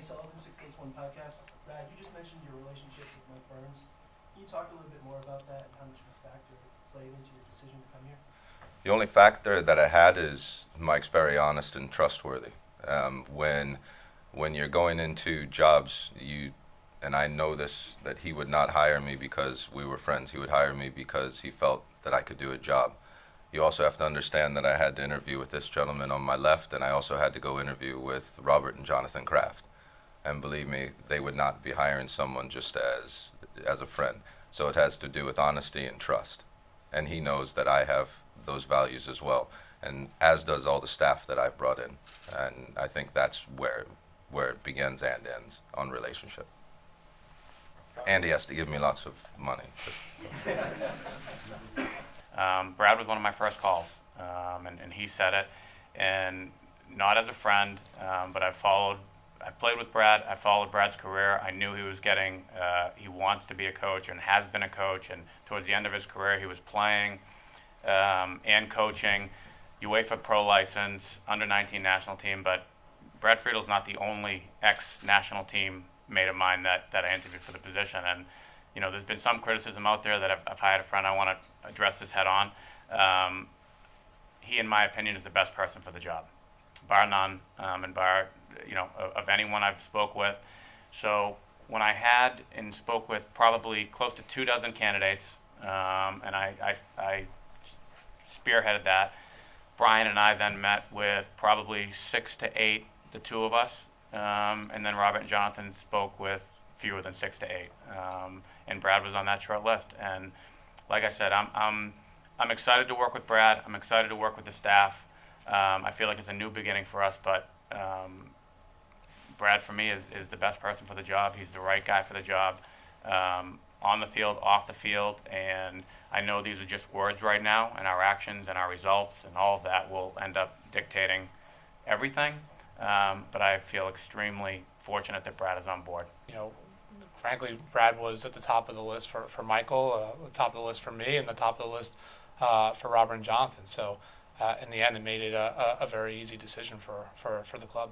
Sullivan, 681 Podcast. Brad, you just mentioned your relationship with Mike Burns. Can you talk a little bit more about that and how much of a factor it played into your decision to come here? The only factor that I had is Mike's very honest and trustworthy. When you're going into jobs, and I know this, that he would not hire me because we were friends. He would hire me because he felt that I could do a job. You also have to understand that I had to interview with this gentleman on my left, and I also had to go interview with Robert and Jonathan Kraft. And believe me, they would not be hiring someone just as a friend. So it has to do with honesty and trust. And he knows that I have those values as well, and as does all the staff that I've brought in. And I think that's where it begins and ends on relationship. And he has to give me lots of money. Brad was one of my first calls, and he said it, and not as a friend, but I've played with Brad. I followed Brad's career. I knew he was he wants to be a coach and has been a coach, and towards the end of his career he was playing and coaching, UEFA Pro license, under-19 national team. But Brad Friedel's not the only ex-national team mate of mine that I interviewed for the position. And you know, there's been some criticism out there that I've hired a friend. I want to address this head on. He, in my opinion, is the best person for the job, bar none, and bar, you know, of anyone I've spoke with. So when I had and spoke with probably close to 24 candidates, and I spearheaded that, Brian and I then met with probably 6 to 8, the two of us, and then Robert and Jonathan spoke with fewer than 6 to 8, and Brad was on that short list. And like I said, I'm excited to work with Brad. I'm excited to work with the staff. I feel like it's a new beginning for us, but Brad for me is the best person for the job. He's the right guy for the job, on the field, off the field, and I know these are just words right now, and our actions and our results and all of that will end up dictating everything. But I feel extremely fortunate that Brad is on board. You know, frankly, Brad was at the top of the list for Michael, the top of the list for me, and the top of the list for Robert and Jonathan. So in the end, it made it a very easy decision for the club.